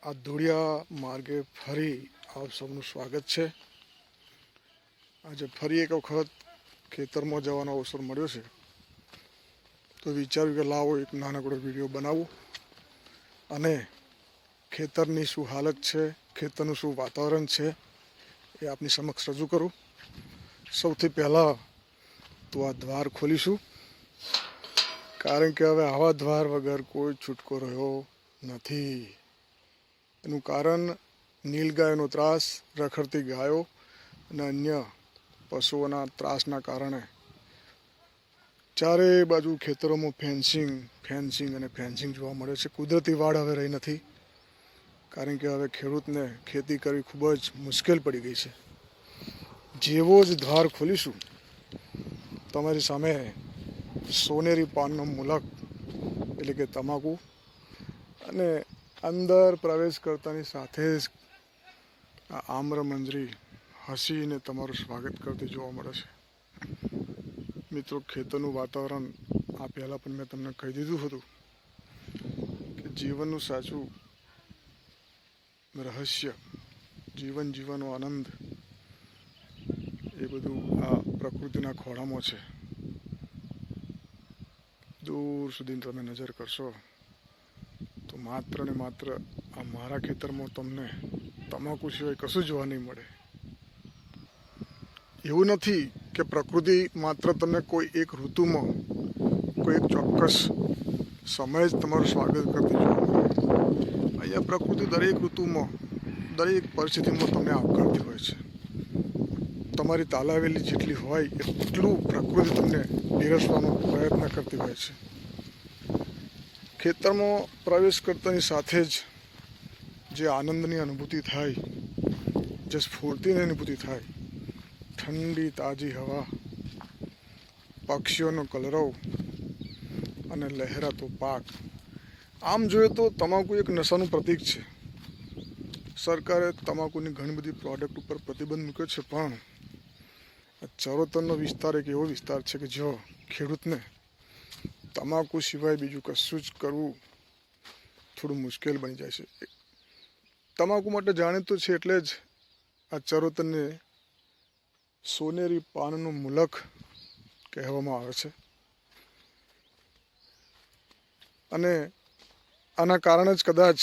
આ ધોળિયા માર્ગે ફરી આપ સૌનું સ્વાગત છે। આજે ફરી એક વખત ખેતરમાં જવાનો અવસર મળ્યો છે, તો વિચાર્યું કે લાવો એક નાનકડો વિડીયો બનાવું અને ખેતરની શું હાલત છે, ખેતરનું શું વાતાવરણ છે એ આપની સમક્ષ રજૂ કરું। સૌથી પહેલાં તો આ દ્વાર ખોલીશું, કારણ કે હવે આવા દ્વાર વગર કોઈ છૂટકો રહ્યો નથી। એનું કારણ નીલગાયનો ત્રાસ, રખડતી ગાયો અને અન્ય પશુઓના ત્રાસના કારણે ચારે બાજુ ખેતરોમાં ફેન્સિંગ જોવા મળે છે। કુદરતી વાડ હવે રહી નથી, કારણ કે હવે ખેડૂતને ખેતી કરવી ખૂબ જ મુશ્કેલ પડી ગઈ છે। જેવો જ દ્વાર ખોલીશું, તમારી સામે સોનેરી પાનનો મુલક એટલે કે તમાકુ અને અંદર પ્રવેશ કરતાની સાથે જ આ આમ્રમંજરી હસીને તમારું સ્વાગત કરતી જોવા મળે છે। મિત્રો, ખેતરનું વાતાવરણ આ પહેલાં પણ મેં તમને કહી દીધું હતું કે જીવનનું સાચું રહસ્ય, જીવન જીવવાનો આનંદ એ બધું આ પ્રકૃતિના ખોળામાં છે। દૂર સુધી તમે નજર કરશો તો માત્ર ને માત્ર આ મારા ખેતરમાં તમને તમાકુ સિવાય કશું જોવા નહીં મળે। એવું નથી કે પ્રકૃતિ માત્ર તમને કોઈ એક ઋતુમાં, કોઈ એક ચોક્કસ સમયે જ તમારું સ્વાગત કરતી જોવા મળે। અહીંયા પ્રકૃતિ દરેક ઋતુમાં, દરેક પરિસ્થિતિમાં તમને આવકારતી હોય છે। તમારી તાલાવેલી જેટલી હોય એટલું પ્રકૃતિ તમને પીરસવાનો પ્રયત્ન કરતી હોય છે। ખેતરમાં પ્રવેશ કરતાની સાથે જ જે આનંદની અનુભૂતિ થાય, જે સ્ફૂર્તિની અનુભૂતિ થાય, ઠંડી તાજી હવા, પક્ષીઓનો કલરવ અને લહેરાતો પાક, આમ જોઈએ તો તમાકુ એક નશાનું પ્રતીક છે। સરકારે તમાકુની ઘણી બધી પ્રોડક્ટ ઉપર પ્રતિબંધ મૂક્યો છે, પણ ચરોતરનો વિસ્તાર એક એવો વિસ્તાર છે કે જો ખેડૂતને તમાકુ સિવાય બીજું કશું જ કરવું થોડું મુશ્કેલ બની જાય છે। તમાકુ માટે જાણીતું છે, એટલે જ આ ચરોતરને સોનેરી પાનનું મુલક કહેવામાં આવે છે। અને આના કારણે જ કદાચ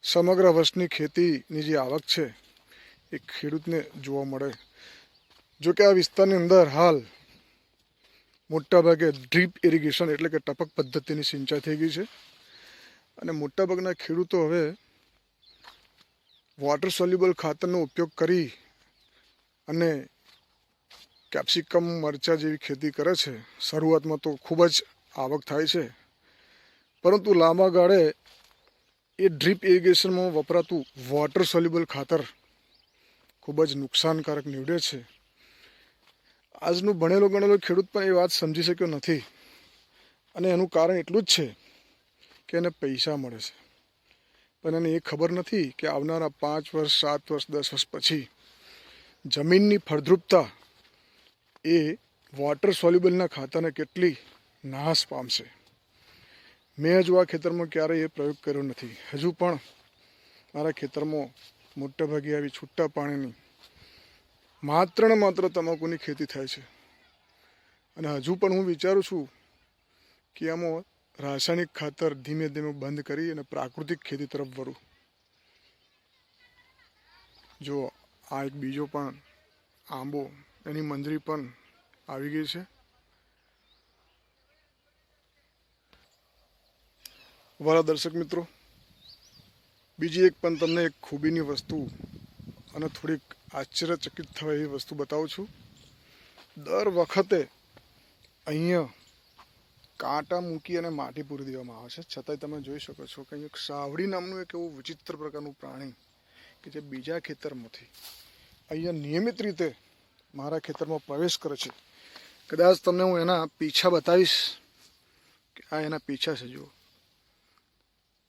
સમગ્ર વર્ષની ખેતીની જે આવક છે એ ખેડૂતને જોવા મળે। જો કે આ વિસ્તારની અંદર હાલ મોટાભાગે ડ્રીપ ઇરિગેશન એટલે કે ટપક પદ્ધતિની સિંચાઈ થઈ ગઈ છે, અને મોટાભાગના ખેડૂતો હવે વોટર સોલ્યુબલ ખાતરનો ઉપયોગ કરી અને કેપ્સિકમ, મરચાં જેવી ખેતી કરે છે। શરૂઆતમાં તો ખૂબ જ આવક થાય છે, પરંતુ લાંબા ગાળે એ ડ્રીપ ઇરિગેશનમાં વપરાતું વોટર સોલ્યુબલ ખાતર ખૂબ જ નુકસાનકારક નીવડે છે। આજનું ભણેલો ગણેલો ખેડૂત પણ એ વાત સમજી શક્યો નથી, અને એનું કારણ એટલું જ છે કે એને પૈસા મળે છે, પણ એને એ ખબર નથી કે આવનારા 5 વર્ષ, 7 વર્ષ, 10 વર્ષ પછી જમીનની ફળદ્રુપતા એ વોટર સોલ્યુબલના ખાતરને કેટલી નાશ પામશે। મેં હજુ આ ખેતરમાં ક્યારેય એ પ્રયોગ કર્યો નથી। હજુ પણ મારા ખેતરમાં મોટાભાગે આવી છૂટા પાણીની માત્ર ને માત્ર તમાકુની ખેતી થાય છે, અને હજુ પણ હું વિચારું છું કે આમાં રાસાયણિક ખાતર ધીમે ધીમે બંધ કરી અને પ્રાકૃતિક ખેતી તરફ વળું। જો આ એક બીજો પણ આંબો, એની મંજરી પણ આવી ગઈ છે। વાલા દર્શક મિત્રો, બીજી એક પણ તમને એક ખૂબીની વસ્તુ અને થોડીક આશ્ચર્યચકિત થવાય એવી વસ્તુ બતાવું છું। દર વખતે અહીંયા કાંટા મૂકી અને માટી પૂરી દેવામાં આવે છે, છતાંય તમે જોઈ શકો છો કે અહીંયા સાવડી નામનું એક એવું વિચિત્ર પ્રકારનું પ્રાણી કે જે બીજા ખેતરમાંથી અહીંયા નિયમિત રીતે મારા ખેતરમાં પ્રવેશ કરે છે। કદાચ તમને હું એના પીછા બતાવીશ કે આ એના પીછા છે। જુઓ,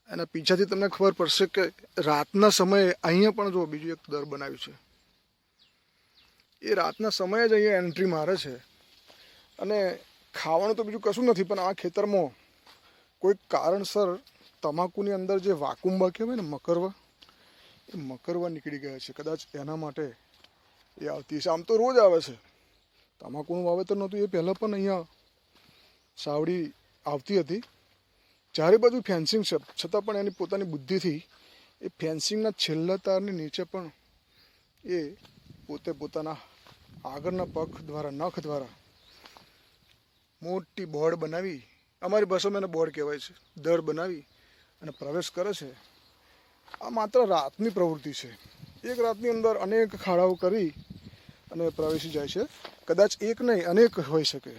એના પીછાથી તમને ખબર પડશે કે રાતના સમયે અહીંયા પણ જો બીજું એક દર બનાવ્યું છે, એ રાતના સમયે જ અહીંયા એન્ટ્રી મારે છે। અને ખાવાનું તો બીજું કશું નથી, પણ આ ખેતરમાં કોઈક કારણસર તમાકુની અંદર જે વાકુંબા કહેવાય ને મકરવા, એ મકરવા નીકળી ગયા છે. કદાચ એના માટે એ આવતી છે. આમ તો રોજ આવે છે. તમાકુનું વાવેતર નહોતું એ પહેલાં પણ અહીંયા સાવડી આવતી હતી. ચારે બાજુ ફેન્સિંગ છે, છતાં પણ એની પોતાની બુદ્ધિથી એ ફેન્સિંગના છેલ્લા તારની નીચે પણ એ પોતે પોતાના આગળના પગ દ્વારા, નખ દ્વારા મોટી બોર્ડ બનાવી, અમારી ભાષામાં એને બોર્ડ કહેવાય છે, દર બનાવી અને પ્રવેશ કરે છે. આ માત્ર રાતની પ્રવૃત્તિ છે. એક રાતની અંદર અનેક ખાડાઓ કરી અને પ્રવેશી જાય છે. કદાચ એક નહીં, અનેક હોઈ શકે.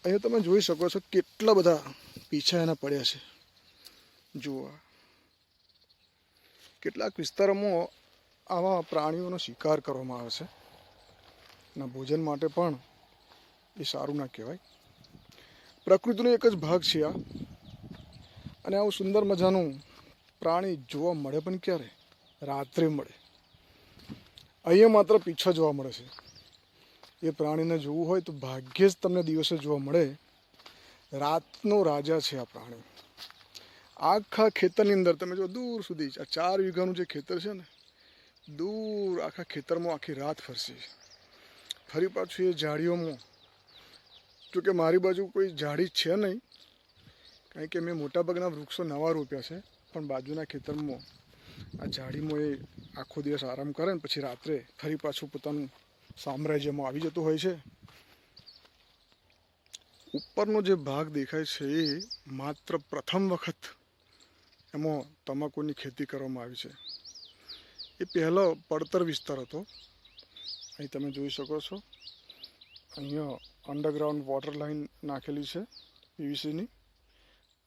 અહીંયા તમે જોઈ શકો છો કેટલા બધા પીછા એના પડ્યા છે. જુઓ, કેટલાક વિસ્તારોમાં આવા પ્રાણીઓનો શિકાર કરવામાં આવે છે અને ભોજન માટે પણ એ સારું ના કહેવાય. પ્રકૃતિનો એક જ ભાગ છે આ. અને આવું સુંદર મજાનું પ્રાણી જોવા મળે પણ ક્યારે? રાત્રે મળે. અહીંયા માત્ર પીછા જોવા મળે છે. એ પ્રાણીને જોવું હોય તો ભાગ્યે જ તમને દિવસે જોવા મળે. રાતનો રાજા છે આ પ્રાણી. આખા ખેતરની અંદર તમે જો દૂર સુધી, આ 4 વીઘાનું જે ખેતર છે ને, દૂર આખા ખેતરમાં આખી રાત ફરશે. ફરી પાછું એ ઝાડીઓમાં, જોકે મારી બાજુ કોઈ ઝાડી છે નહીં, કારણ કે મેં મોટાભાગના વૃક્ષો નવા રોપ્યા છે, પણ બાજુના ખેતરમાં આ ઝાડીમાં એ આખો દિવસ આરામ કરે ને પછી રાત્રે ફરી પાછું પોતાનું સામ્રાજ્યમાં આવી જતું હોય છે. ઉપરનો જે ભાગ દેખાય છે એ માત્ર પ્રથમ વખત એમાં તમાકુની ખેતી કરવામાં આવી છે. એ પહેલો પડતર વિસ્તાર હતો. અહીં તમે જોઈ શકો છો, અહીંયા અંડરગ્રાઉન્ડ વોટર લાઈન નાખેલી છે પીવીસીની,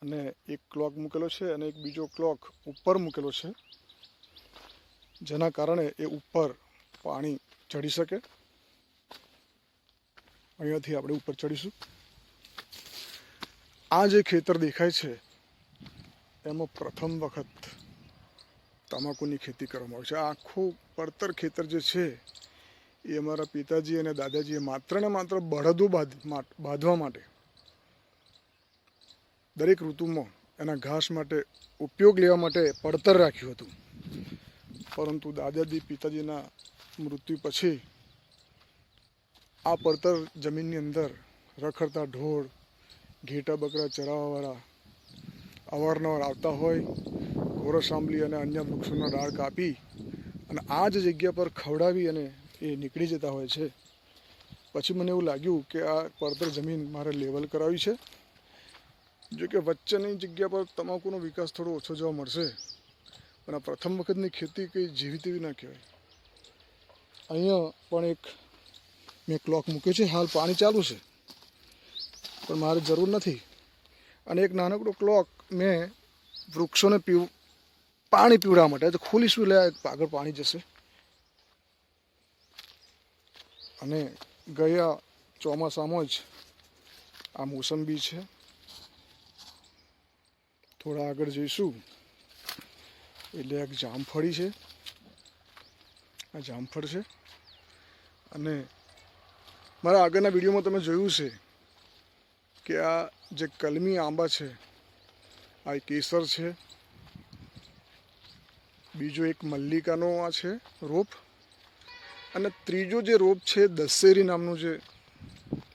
અને એક ક્લોક મૂકેલો છે અને એક બીજો ક્લોક ઉપર મૂકેલો છે, જેના કારણે એ ઉપર પાણી ચડી શકે. અહીંયાથી આપણે ઉપર ચડીશું. આ જે ખેતર દેખાય છે એમાં પ્રથમ વખત તમાકુની ખેતી કરવામાં આવે છે. આખું પડતર ખેતર જે છે એ અમારા પિતાજી અને દાદાજીએ માત્ર ને માત્ર બળદો બાંધવા માટે, દરેક ઋતુમાં એના ઘાસ માટે ઉપયોગ લેવા માટે પડતર રાખ્યું હતું. પરંતુ દાદાજી પિતાજીના મૃત્યુ પછી આ પડતર જમીનની અંદર રખડતા ઢોર, ઘેટા બકરા ચરાવવાવાળા અવારનવાર આવતા હોય, ગોરસ આંબલી અને અન્ય વૃક્ષોના ડાળ કાપી અને આ જ જગ્યા પર ખવડાવી અને એ નીકળી જતા હોય છે. પછી મને એવું લાગ્યું કે આ પડતર જમીન મારે લેવલ કરાવી છે. જો કે વચ્ચેની જગ્યા પર તમાકુનો વિકાસ થોડો ઓછો જોવા મળશે, પણ આ પ્રથમ વખતની ખેતી કંઈ જેવી તેવી ના કહેવાય. અહીંયા પણ એક મેં ક્લોક મૂક્યો છે. હાલ પાણી ચાલુ છે, પણ મારે જરૂર નથી. અને એક નાનકડો ક્લોક મેં વૃક્ષોને પાણી પીવડાવવા માટે તો ખોલીશું, એટલે આગળ પાણી જશે. અને ગયા ચોમાસામાં જ આ મોસંબી છે. થોડા આગળ જઈશું એટલે એક જામફળી છે. આ જામફળ છે. અને મારા આગળના વિડીયોમાં તમે જોયું છે કે આ જે કલમી આંબા છે, આ કેસર છે. બીજો એક મલ્લિકાનો આ છે રોપ, અને ત્રીજો જે રોપ છે દશેરી નામનું જે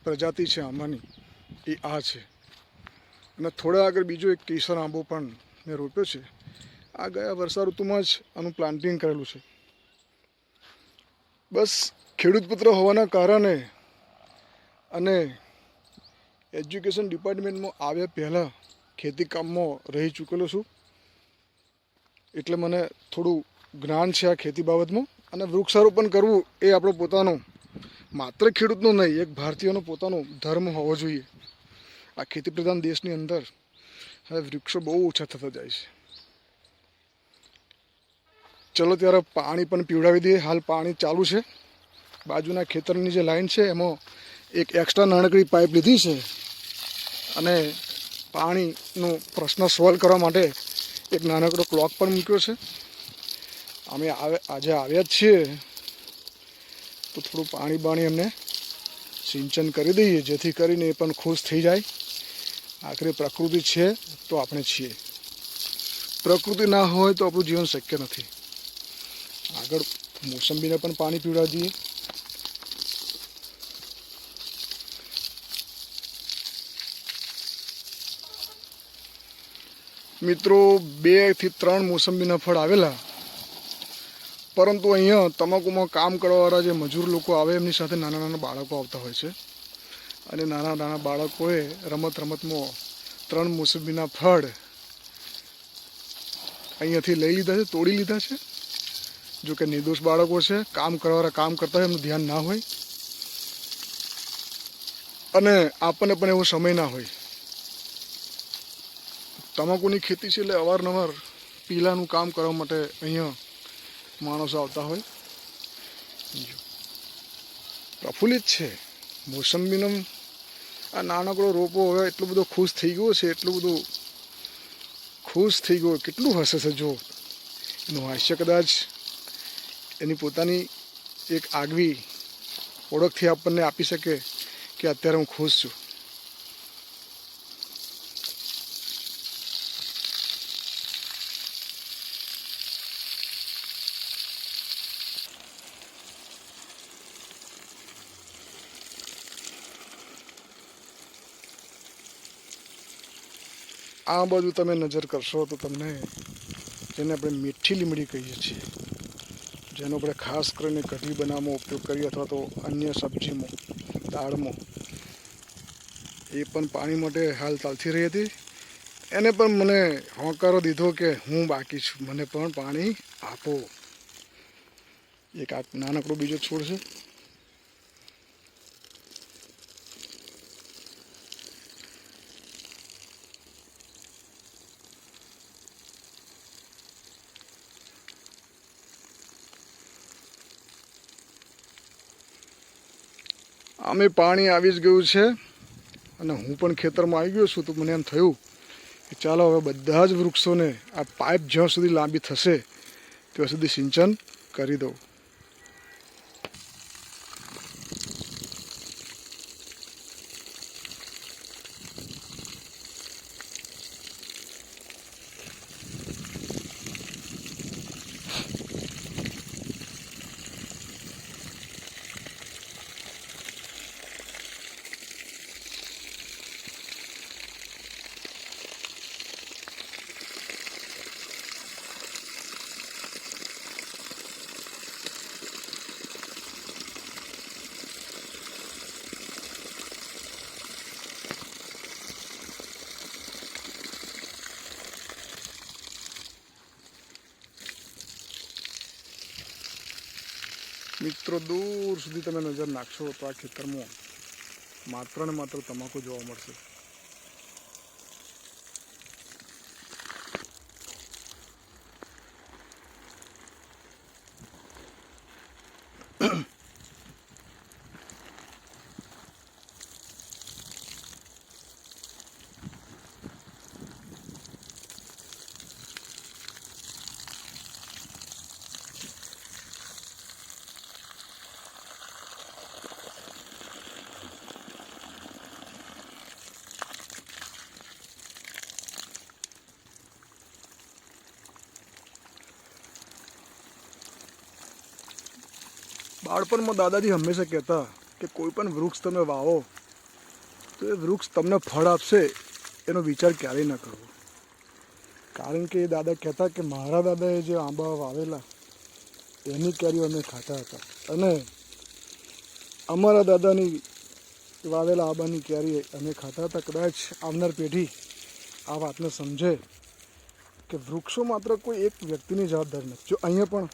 પ્રજાતિ છે આંબાની, એ આ છે. અને થોડા આગળ બીજો એક કેસર આંબો પણ મેં રોપ્યો છે. આ ગયા વર્ષા ઋતુમાં જ આનું પ્લાન્ટિંગ કરેલું છે. બસ ખેડૂત પુત્ર હોવાના કારણે અને એજ્યુકેશન ડિપાર્ટમેન્ટમાં આવ્યા પહેલાં ખેતી કામમાં રહી ચૂકેલો છું, એટલે મને થોડું જ્ઞાન છે આ ખેતી બાબતમાં. અને વૃક્ષારોપણ કરવું એ આપણો પોતાનો, માત્ર ખેડૂતનો નહીં, એક ભારતીયનો પોતાનો ધર્મ હોવો જોઈએ. આ ખેતી પ્રધાન દેશની અંદર હવે વૃક્ષો બહુ ઓછા થતા જાય છે. ચલો ત્યારે પાણી પણ પીવડાવી દઈએ. હાલ પાણી ચાલુ છે. બાજુના ખેતરની જે લાઈન છે એમાં એક એક્સ્ટ્રા નાનકડી પાઇપ લીધી છે, અને પાણીનો પ્રશ્ન સોલ્વ કરવા માટે એક નાનકડો ક્લોક પણ મૂક્યો છે. અમે આજે આવ્યા જ છીએ તો થોડું પાણી એમને સિંચન કરી દઈએ, જેથી કરીને એ પણ ખુશ થઈ જાય. આખરે પ્રકૃતિ છે તો આપણે છીએ. પ્રકૃતિ ના હોય તો આપણું જીવન શક્ય નથી. આગળ મોસંબીને પણ પાણી પીવડાવી દઈએ. મિત્રો 2 થી 3 મોસંબીના ફળ આવેલા, પરંતુ અહીંયા તમાકુમાં કામ કરવાવાળા જે મજૂર લોકો આવે એમની સાથે નાના નાના બાળકો આવતા હોય છે, અને નાના નાના બાળકોએ રમતમાં 3 મોસંબીના ફળ અહીંયાથી લઈ લીધા છે, તોડી લીધા છે. જો કે નિર્દોષ બાળકો છે, કામ કરવાવાળા કામ કરતા હોય, એમનું ધ્યાન ના હોય, અને આપણને પણ એવો સમય ના હોય. તમાકુની ખેતી છે એટલે અવારનવાર પીલાનું કામ કરવા માટે અહીંયા માણસો આવતા હોય. પ્રફુલ્લિત છે મોસંબીનો આ નાનકડો રોપો. હવે એટલો બધો ખુશ થઈ ગયો છે, એટલું બધું ખુશ થઈ ગયો, કેટલું હસે છે. જો એનું હાસ્ય કદાચ એની પોતાની એક આગવી ઓળખથી આપણને આપી શકે કે અત્યારે હું ખુશ છું. આ બાજુ તમે નજર કરશો તો તમને જેને આપણે મીઠી લીમડી કહીએ છીએ, જેનો આપણે ખાસ કરીને કઢી બનાવવામાં ઉપયોગ કરીએ અથવા તો અન્ય સબ્જીમાં, દાળમાં, એ પણ પાણી માટે હાલ ચાલતી રહી હતી. એને પણ મને હોંકારો દીધો કે હું બાકી છું, મને પણ પાણી આપો. એક આ નાનકડો બીજો છોડ છે. આમે પાણી આવી જ ગયું છે અને હું પણ ખેતરમાં આવી ગયો છું. તો મને એમ થયું કે ચાલો હવે બધા જ વૃક્ષોને આ પાઇપ જ્યાં સુધી લાંબી થશે ત્યાં સુધી સિંચન કરી દઉં. મિત્રો દૂર સુધી તમે નજર નાખશો તો આ ખેતરમાં માત્ર ને માત્ર તમાકુ જોવા મળશે. બાળપણમાં દાદાજી હંમેશા કહેતા કે કોઈ પણ વૃક્ષ તમે વાવો તો એ વૃક્ષ તમને ફળ આપશે એનો વિચાર ક્યારેય ન કરવો. કારણ કે એ દાદા કહેતા કે મારા દાદાએ જે આંબા વાવેલા એની કેરીઓ અમે ખાતા હતા, અને અમારા દાદાની વાવેલા આંબાની કેરી અમે ખાતા હતા. કદાચ આવનાર પેઢી આ વાતને સમજે કે વૃક્ષો માત્ર કોઈ એક વ્યક્તિની જવાબદારી નથી. જો અહીંયા પણ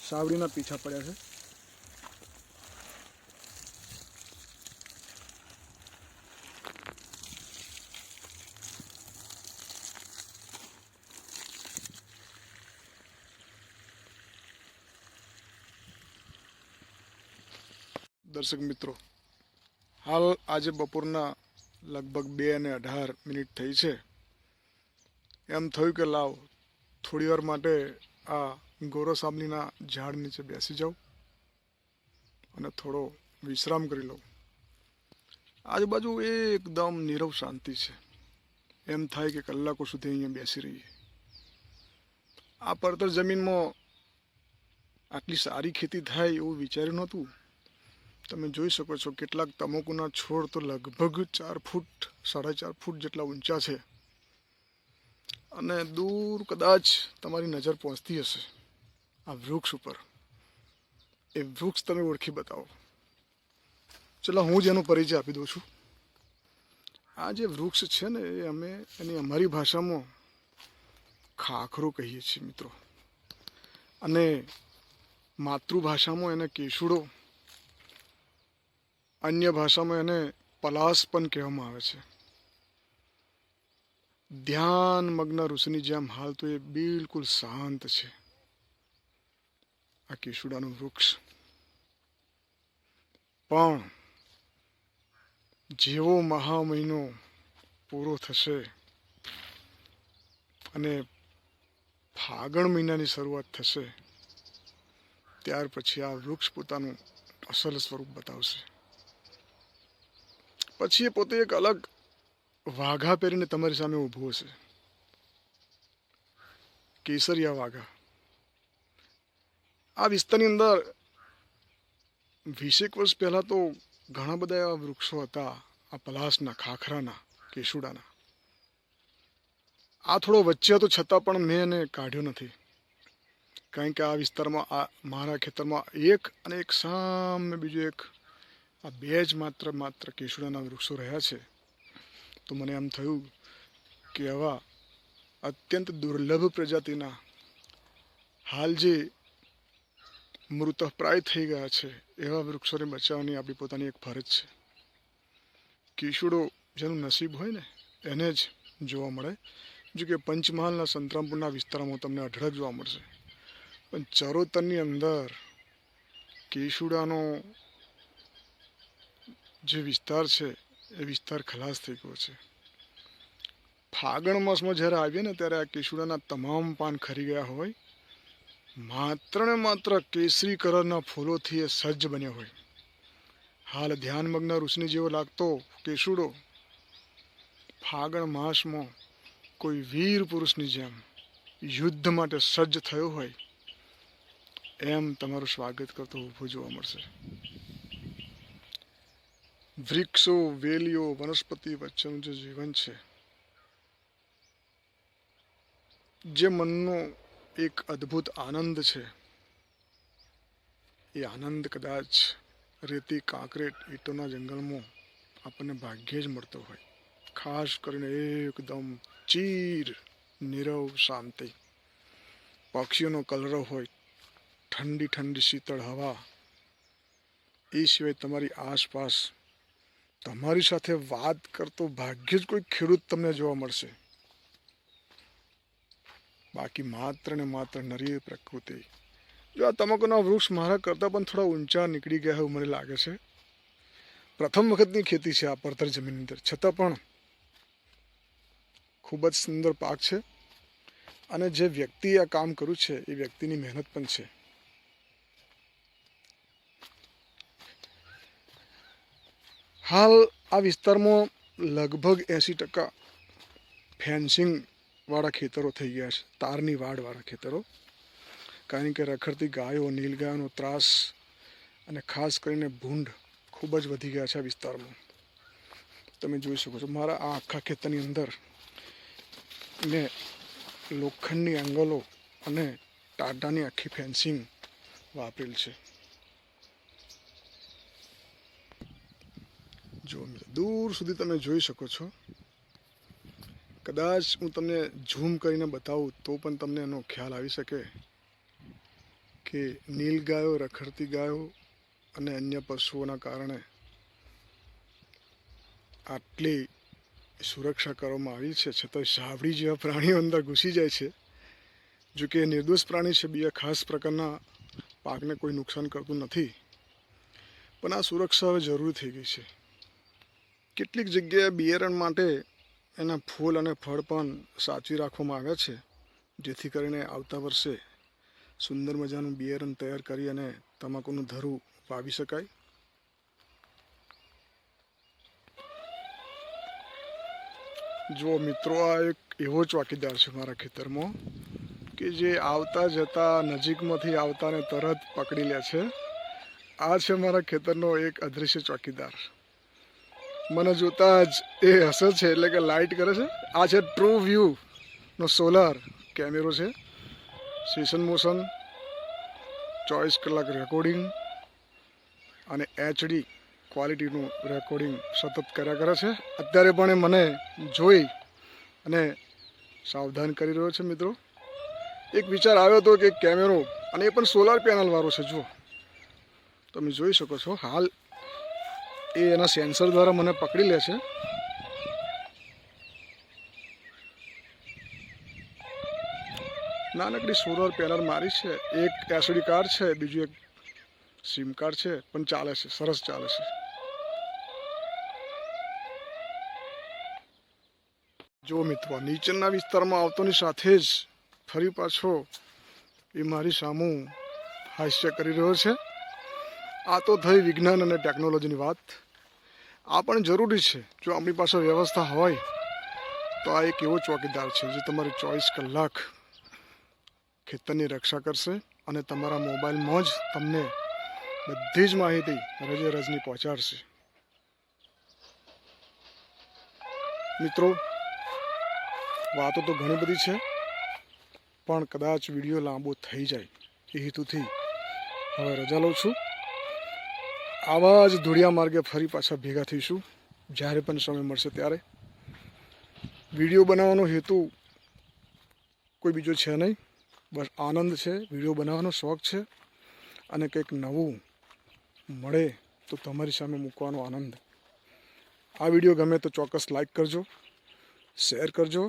સાવડીના પીછા પડ્યા છે. દર્શક મિત્રો, હાલ આજે બપોરના લગભગ 2:18 થઈ છે. એમ થયું કે લાવ થોડી વાર માટે આ ગોરસ આંબલીના ઝાડ નીચે બેસી જાઉં અને થોડો વિશ્રામ કરી લઉં. આજુબાજુ એકદમ નીરવ શાંતિ છે. એમ થાય કે કલાકો સુધી અહીંયા બેસી રહીએ. આ પડતર જમીનમાં આટલી સારી ખેતી થાય એવું વિચાર્યું નહોતું. તમે જોઈ શકો છો કેટલાક તમાકુના છોડ તો લગભગ 4 ફૂટ 4.5 ફૂટ જેટલા ઊંચા છે અને દૂર કદાચ તમારી નજર પહોંચતી હશે આ વૃક્ષ ઉપર. એ વૃક્ષ તમે ઓળખી બતાવો. ચલો હું જ એનો પરિચય આપી દઉં છું. આ જે વૃક્ષ છે ને એ અમે એની અમારી ભાષામાં ખાખરો કહીએ છીએ મિત્રો, અને માતૃભાષામાં એને કેસુડો, અન્ય ભાષામાં એને પલાસ પણ કહેવામાં આવે છે. ધ્યાન મગ્ન ઋષિની જેમ હાલ તો એ બિલકુલ શાંત છે આ કેસુડાનું વૃક્ષ. પણ જેવો મહા મહિનો પૂરો થશે અને ફાગણ મહિનાની શરૂઆત થશે ત્યાર પછી આ વૃક્ષ પોતાનું અસલ સ્વરૂપ બતાવશે. પછી એ પોતે એક અલગ વાઘા પહેરીને તમારી સામે ઊભો હશે, કેસરિયા વાઘા. આ વિસ્તારની અંદર 20 વર્ષ પહેલા તો ઘણા બધા એવા વૃક્ષો હતા, આ પલાસના, ખાખરાના, કેસુડાના. આ થોડો વચ્ચે હતો છતાં પણ મેં એને કાઢ્યો નથી, કારણ કે આ વિસ્તારમાં આ મારા ખેતરમાં એક અને એક સામે બીજું એક, આ બે જ માત્ર કેસુડાના વૃક્ષો રહ્યા છે. તો મને એમ થયું કે આવા અત્યંત દુર્લભ પ્રજાતિના, હાલ જે મૃતપ્રાય થઈ ગયા છે એવા વૃક્ષોને બચાવવાની આપણી પોતાની એક ફરજ છે. કેસુડો જેનું નસીબ હોય ને એને જ જોવા મળે. જો કે પંચમહાલના સંતરામપુરના વિસ્તારમાં તમને અઢળક જોવા મળશે, પણ ચરોતરની અંદર કેસુડાનો જે વિસ્તાર છે એ વિસ્તાર ખલાસ થઈ ગયો છે. ફાગણ માસમાં જ્યારે આવીએ ને ત્યારે આ કેસુડાના તમામ પાન ખરી ગયા હોય, માત્ર ને માત્ર કેસરી કલરના ફૂલોથી એ સજ્જ બન્યો હોય. હાલ ધ્યાનમગ્ન ઋષિની જેવો લાગતો કેસુડો ફાગણ માસમાં કોઈ વીર પુરુષની જેમ યુદ્ધ માટે સજ્જ થયો હોય એમ તમારું સ્વાગત કરતો ઊભો જોવા મળશે. વૃક્ષો, વેલીઓ, વનસ્પતિ વચ્ચેનું જે જીવન છે, જે મનનો એક અદ્ભુત આનંદ છે, એ આનંદ કદાચ રેતી, કાંકરેટ, ઈંટોના જંગલમાં આપણને ભાગ્યે જ મળતો હોય. ખાસ કરીને એકદમ ચીર નીરવ શાંતિ, પક્ષીઓનો કલરવ હોય, ઠંડી ઠંડી શીતળ હવા, એ સિવાય તમારી આસપાસ તમારી સાથે વાત કરતો ભાગ્યે જ કોઈ ખેડૂત તમને જોવા મળશે. બાકી માત્ર ને માત્ર નરી પ્રકૃતિ. જો આ તમાકુના વૃક્ષ મારા કરતાં પણ થોડા ઊંચા નીકળી ગયા એવું મને લાગે છે. પ્રથમ વખતની ખેતી છે આ પડતર જમીનની અંદર, છતાં પણ ખૂબ જ સુંદર પાક છે. અને જે વ્યક્તિએ આ કામ કર્યું છે એ વ્યક્તિની મહેનત પણ છે. હાલ આ વિસ્તારમાં લગભગ 80% ફેન્સિંગ વાળા ખેતરો થઈ ગયા છે, તારની વાડવાળા ખેતરો. કારણ કે રખડતી ગાયો, નીલગાયોનો ત્રાસ અને ખાસ કરીને ભૂંડ ખૂબ જ વધી ગયા છે આ વિસ્તારમાં. તમે જોઈ શકો છો મારા આ આખા ખેતરની અંદર મેં લોખંડની એંગલો અને ટાટાની આખી ફેન્સિંગ વાપરેલ છે. જો દૂર સુધી તમે જોઈ શકો છો. કદાચ હું તમને ઝૂમ કરીને બતાવું તો પણ તમને એનો ખ્યાલ આવી શકે કે નીલગાયો, રખડતી ગાયો અને અન્ય પશુઓના કારણે આટલી સુરક્ષા કરવામાં આવી છે, છતાં સાવડી જેવા પ્રાણીઓ અંદર ઘૂસી જાય છે. જો કે નિર્દોષ પ્રાણી છે, બીજા ખાસ પ્રકારના પાકને કોઈ નુકસાન કરતું નથી, પણ આ સુરક્ષા હવે જરૂરી થઈ ગઈ છે. કેટલીક જગ્યાએ બિયારણ માટે એના ફૂલ અને ફળ પણ સાચવી રાખવામાં આવ્યા છે, જેથી કરીને આવતા વર્ષે સુંદર મજાનું બિયારણ તૈયાર કરી અને તમાકુનું ધરું વાવી શકાય. જો મિત્રો, આ એક એવો ચોકીદાર છે મારા ખેતરમાં કે કે જે આવતા જતા નજીકમાંથી આવતાને તરત પકડી લે છે. આ છે મારા ખેતરનો એક અદૃશ્ય ચોકીદાર. મને જોતા જ એ હસે છે, એટલે કે લાઇટ કરે છે. આ છે ટ્રુ વ્યૂનો સોલાર કેમેરો છે. સેશન મોશન, 24 કલાક રેકોર્ડિંગ અને HD ક્વોલિટીનું રેકોર્ડિંગ સતત કર્યા કરે છે. અત્યારે પણ એ મને જોઈ અને સાવધાન કરી રહ્યો છે. મિત્રો, એક વિચાર આવ્યો હતો કે કેમેરો, અને એ પણ સોલાર પેનલવાળો છે. જુઓ, તમે જોઈ શકો છો. હાલ એ એના સેન્સર દ્વારા મને પકડી લે છે. નાનકડી સોલાર પેનલ મારી છે. એક SD કાર્ડ છે, બીજું એક સિમ કાર્ડ છે, પણ ચાલે છે, સરસ ચાલે છે. જો મિત્રો, નીચેના વિસ્તારમાં આવતોની સાથે જ ફરી પાછો એ મારી સામું હાસ્ય કરી રહ્યો છે. આ તો થઈ વિજ્ઞાન અને ટેકનોલોજીની વાત. આ પણ જરૂરી છે. જો આપણી પાસે વ્યવસ્થા હોય તો આ એક એવો ચોકીદાર છે જે તમારી 24 કલાક ખેતરની રક્ષા કરશે અને તમારા મોબાઈલમાં જ તમને બધી જ માહિતી રજે રજની પહોંચાડશે. મિત્રો, વાતો તો ઘણી બધી છે, પણ કદાચ વિડીયો લાંબો થઈ જાય એ હેતુથી હવે રજા લઉં છું. આવા જ ધોળિયા માર્ગે ફરી પાછા ભેગા થઈશું જ્યારે પણ સમય મળશે ત્યારે. વિડીયો બનાવવાનો હેતુ કોઈ બીજો છે નહીં, બસ આનંદ છે. વિડીયો બનાવવાનો શોખ છે અને કંઈક નવું મળે તો તમારી સામે મૂકવાનો આનંદ. આ વિડીયો ગમે તો ચોક્કસ લાઈક કરજો, શેર કરજો